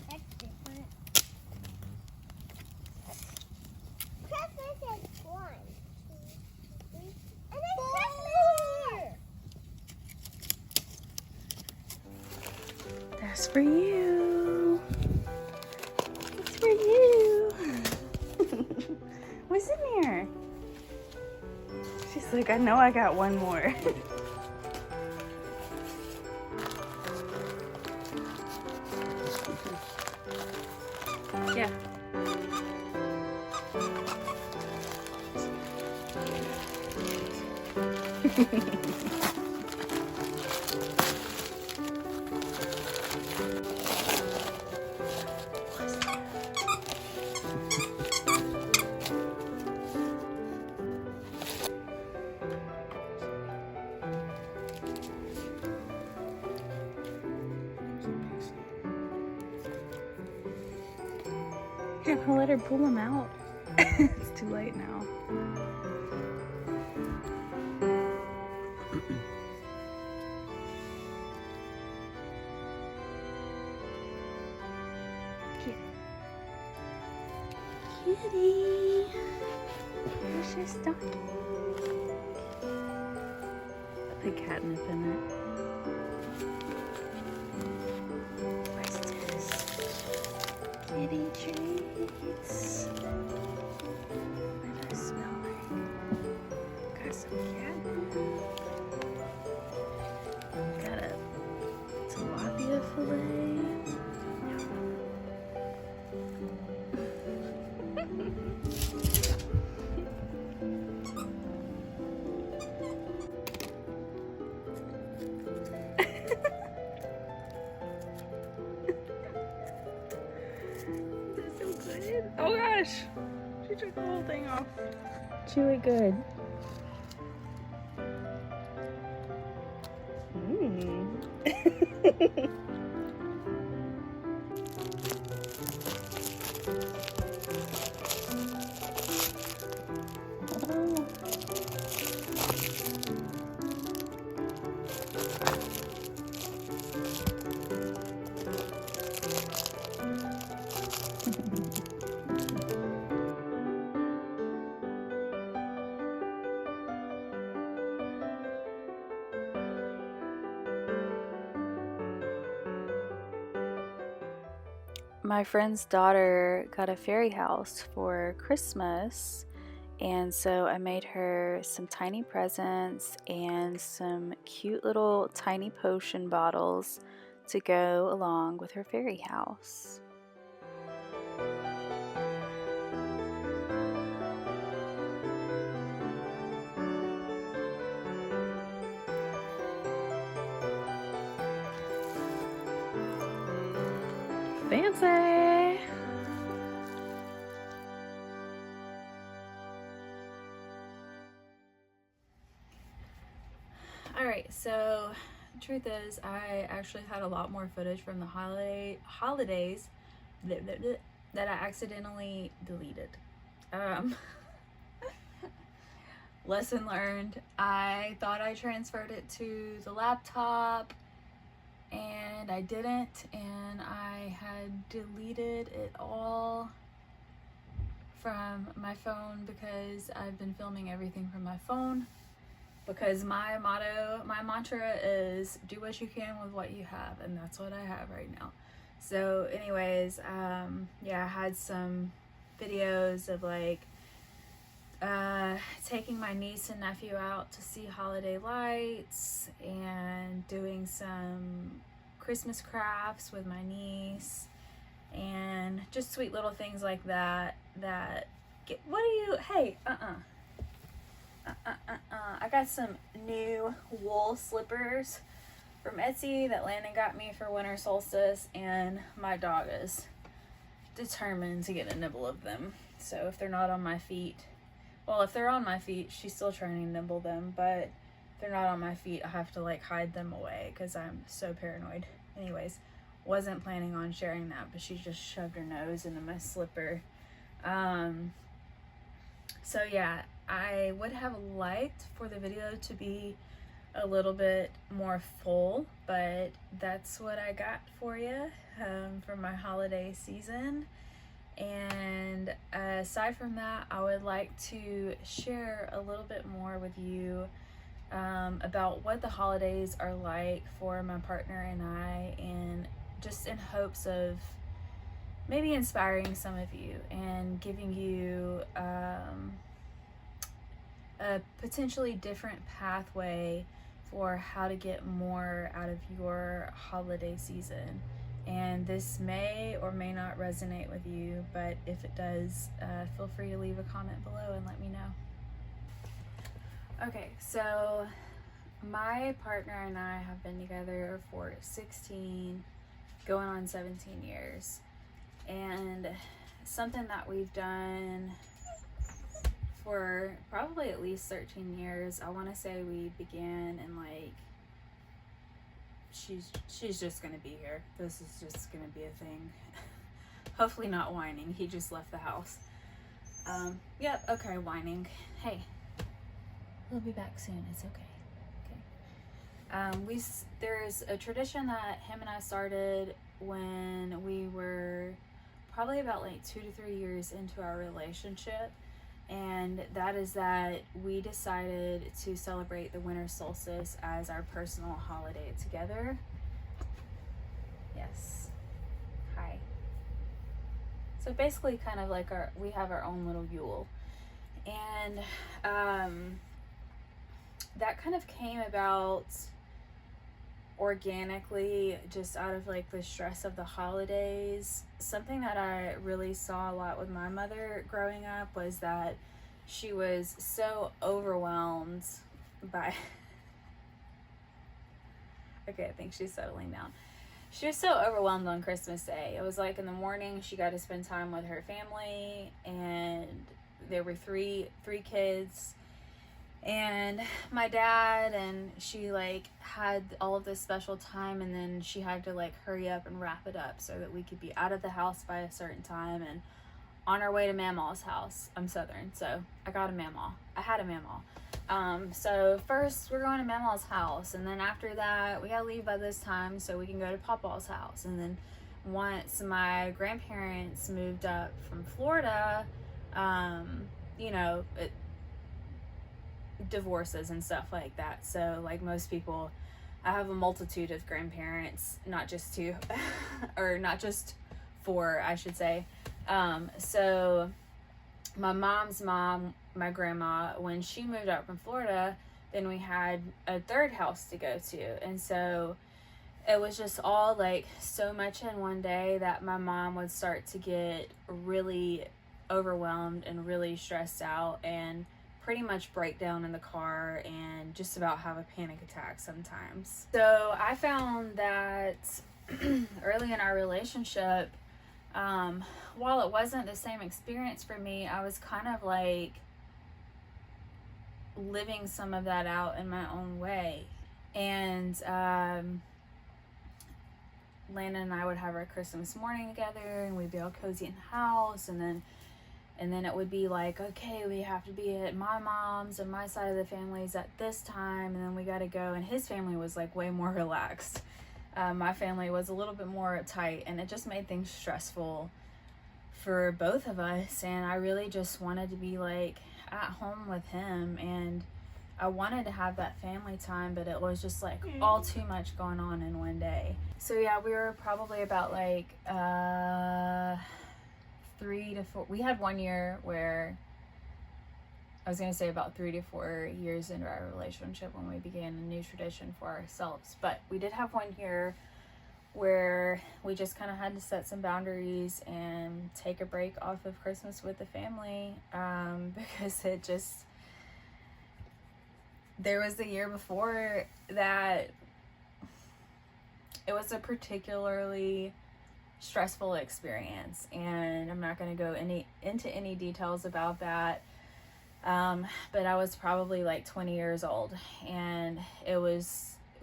That's different. Christmas is 1, 2, 3, and then Christmas! That's for you. It's for you. What's in here? She's like, I know I got one more. Yeah. You're gonna let her pull them out. It's too late now. Kitty, where's your stocking? Put catnip in it. What's this? Kitty treats. What does it smell like? Got some catnip. Got a tilapia fillet. Oh gosh, she took the whole thing off. Chew it good. My friend's daughter got a fairy house for Christmas, and so I made her some tiny presents and some cute little tiny potion bottles to go along with her fairy house. Fancy! Alright, so the truth is I actually had a lot more footage from the holidays that I accidentally deleted. Lesson learned. I thought I transferred it to the laptop and I didn't, and I had deleted it all from my phone because I've been filming everything from my phone, because my mantra is do what you can with what you have, and that's what I have right now. So anyways, yeah, I had some videos of like taking my niece and nephew out to see holiday lights and doing some Christmas crafts with my niece and just sweet little things like that hey, I got some new wool slippers from Etsy that Landon got me for winter solstice, and my dog is determined to get a nibble of them. So if they're not on my feet, well, if they're on my feet, she's still trying to nibble them, but if they're not on my feet, I have to like hide them away because I'm so paranoid. Anyways, wasn't planning on sharing that, but she just shoved her nose into my slipper. So yeah, I would have liked for the video to be a little bit more full, but that's what I got for you for my holiday season. And aside from that, I would like to share a little bit more with you about what the holidays are like for my partner and I, and just in hopes of maybe inspiring some of you and giving you a potentially different pathway for how to get more out of your holiday season. And this may or may not resonate with you, but if it does, feel free to leave a comment below and let me know. Okay, so my partner and I have been together for 16, going on 17 years. And something that we've done for probably at least 13 years, I want to say we began in like, she's just gonna be here. This is just gonna be a thing. Hopefully not whining. He just left the house. Yep, okay, whining. Hey, we'll be back soon. It's okay. There's a tradition that him and I started when we were probably about like 2 to 3 years into our relationship, and that is that we decided to celebrate the winter solstice as our personal holiday together. Yes. Hi. So basically kind of like we have our own little Yule. And that kind of came about organically, just out of like the stress of the holidays. Something that I really saw a lot with my mother growing up was that she was so overwhelmed by okay, I think she's settling down. She was so overwhelmed on Christmas Day. It was like in the morning she got to spend time with her family, and there were three kids and my dad, and she like had all of this special time, and then she had to like hurry up and wrap it up so that we could be out of the house by a certain time and on our way to Mamaw's house. I'm Southern, so I got a Mamaw. I had a Mamaw. So first we're going to Mamaw's house, and then after that we gotta leave by this time so we can go to Pawpaw's house. And then once my grandparents moved up from Florida, you know, divorces and stuff like that. So like most people, I have a multitude of grandparents, not just two, or not just four, I should say. So my mom's mom, my grandma, when she moved out from Florida, then we had a third house to go to. And so it was just all like so much in one day that my mom would start to get really overwhelmed and really stressed out, and pretty much break down in the car and just about have a panic attack sometimes. So I found that early in our relationship, while it wasn't the same experience for me, I was kind of like living some of that out in my own way. And Landon and I would have our Christmas morning together, and we'd be all cozy in the house, and then it would be like, okay, we have to be at my mom's and my side of the family's at this time, and then we got to go. And his family was like way more relaxed. My family was a little bit more uptight, and it just made things stressful for both of us. And I really just wanted to be like at home with him, and I wanted to have that family time, but it was just like all too much going on in one day. So yeah, we were probably about like 3 to 4. We had 1 year where, I was going to say about 3 to 4 years into our relationship when we began a new tradition for ourselves. But we did have 1 year where we just kind of had to set some boundaries and take a break off of Christmas with the family, because it just, there was the year before that it was a particularly stressful experience, and I'm not going to go into any details about that, but I was probably like 20 years old, and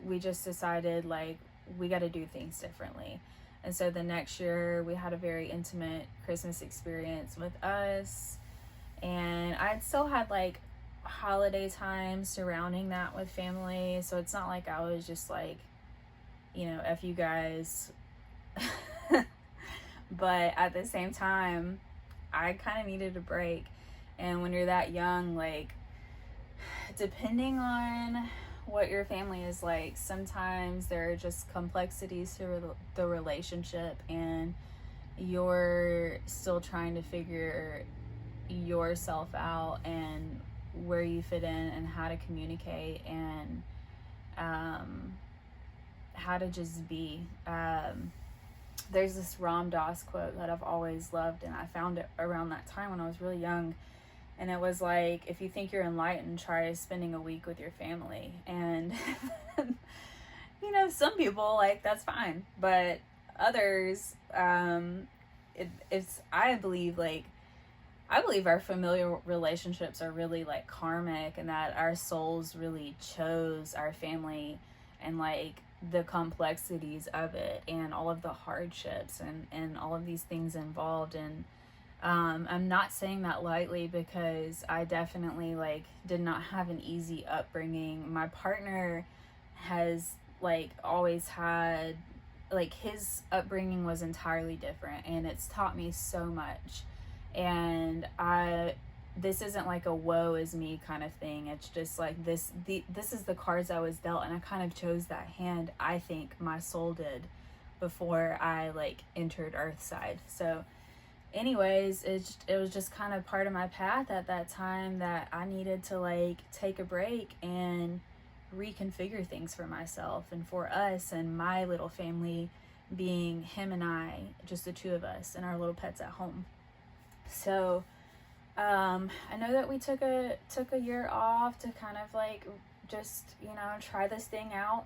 we just decided like we got to do things differently. And so the next year we had a very intimate Christmas experience with us, and I'd still had like holiday time surrounding that with family. So it's not like I was just like, you know, F you guys. But at the same time, I kind of needed a break. And when you're that young, like, depending on what your family is like, sometimes there are just complexities to the relationship, and you're still trying to figure yourself out and where you fit in and how to communicate and how to just be. There's this Ram Dass quote that I've always loved, and I found it around that time when I was really young. And it was like, if you think you're enlightened, try spending a week with your family. And, you know, some people, like, that's fine. But others, it's, I believe our familial relationships are really, like, karmic, and that our souls really chose our family, and, like, the complexities of it and all of the hardships and all of these things involved. And I'm not saying that lightly, because I definitely, like, did not have an easy upbringing. My partner has, like, always had, like, his upbringing was entirely different, and it's taught me so much. And this isn't like a woe is me kind of thing. It's just like this is the cards I was dealt, and I kind of chose that hand. I think my soul did before I, like, entered Earthside. So anyways, it was just kind of part of my path at that time, that I needed to, like, take a break and reconfigure things for myself and for us and my little family, being him and I, just the two of us and our little pets at home. So I know that we took a year off to kind of, like, just, you know, try this thing out.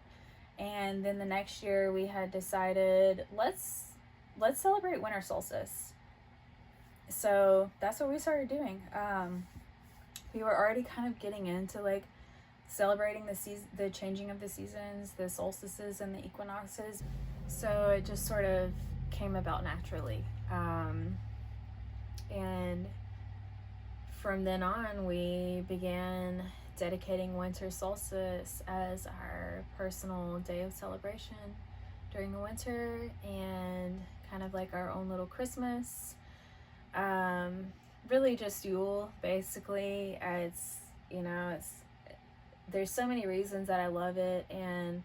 And then the next year we had decided, let's celebrate winter solstice. So that's what we started doing. We were already kind of getting into, like, celebrating the changing of the seasons, the solstices and the equinoxes. So it just sort of came about naturally. And from then on, we began dedicating winter solstice as our personal day of celebration during the winter, and kind of like our own little Christmas. Really just Yule, basically. It's, you know, there's so many reasons that I love it, and,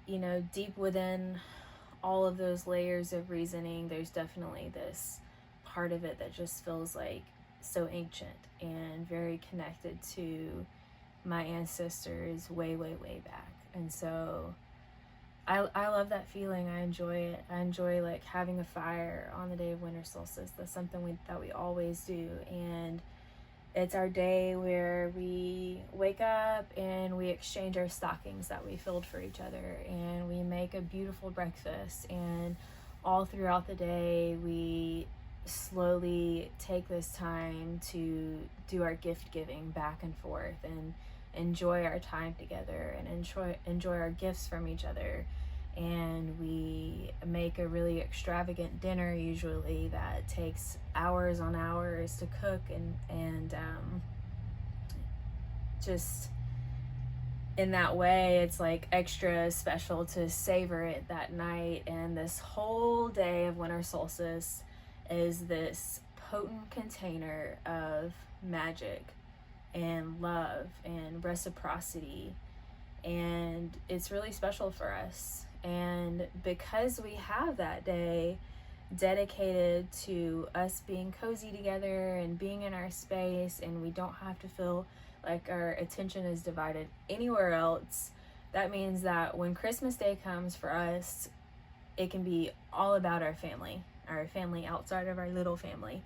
you know, deep within all of those layers of reasoning, there's definitely this part of it that just feels like so ancient and very connected to my ancestors way back. And so I love that feeling. I enjoy it. I enjoy, like, having a fire on the day of winter solstice. That's something that we always do. And it's our day where we wake up and we exchange our stockings that we filled for each other, and we make a beautiful breakfast. And all throughout the day, we slowly take this time to do our gift giving back and forth, and enjoy our time together, and enjoy our gifts from each other. And we make a really extravagant dinner, usually, that takes hours on hours to cook, and just in that way, it's, like, extra special to savor it that night. And this whole day of winter solstice is this potent container of magic and love and reciprocity, and it's really special for us. And because we have that day dedicated to us being cozy together and being in our space, and we don't have to feel like our attention is divided anywhere else, that means that when Christmas Day comes for us, it can be all about our family outside of our little family.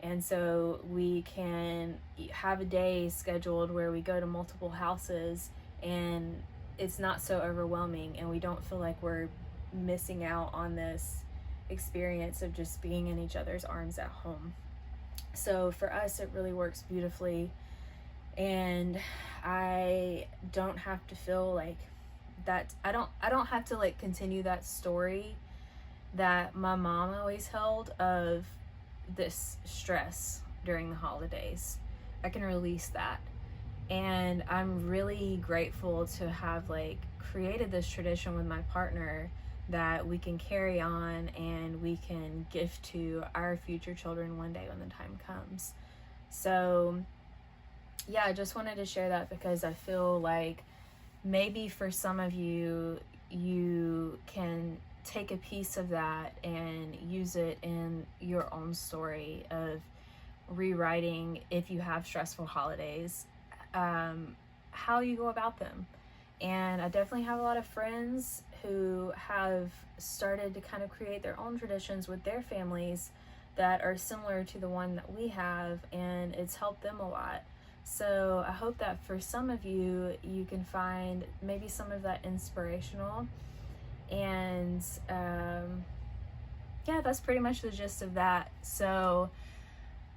And so we can have a day scheduled where we go to multiple houses, and it's not so overwhelming, and we don't feel like we're missing out on this experience of just being in each other's arms at home. So for us, it really works beautifully, and I don't have to feel like that. I don't have to, like, continue that story that my mom always held of this stress during the holidays. I can release that. And I'm really grateful to have like created this tradition with my partner that we can carry on and we can gift to our future children one day when the time comes. So yeah, I just wanted to share that because I feel like maybe for some of you, you can take a piece of that and use it in your own story of rewriting, if you have stressful holidays, how you go about them. And I definitely have a lot of friends who have started to kind of create their own traditions with their families that are similar to the one that we have, and it's helped them a lot. So I hope that for some of you, you can find maybe some of that inspirational. And yeah, that's pretty much the gist of that. So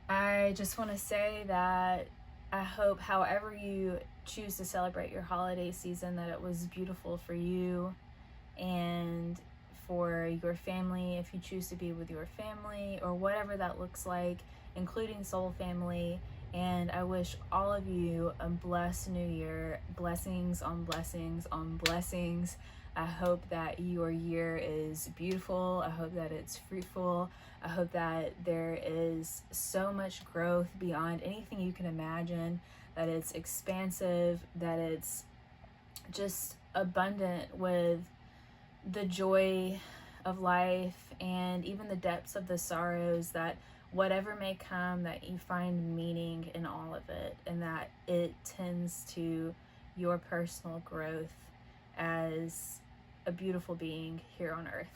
I just want to say that I hope however you choose to celebrate your holiday season, that it was beautiful for you and for your family, if you choose to be with your family or whatever that looks like, including soul family. And I wish all of you a blessed new year, blessings on blessings on blessings. I hope that your year is beautiful. I hope that it's fruitful. I hope that there is so much growth beyond anything you can imagine, that it's expansive, that it's just abundant with the joy of life and even the depths of the sorrows, that whatever may come, that you find meaning in all of it, and that it tends to your personal growth as a beautiful being here on earth.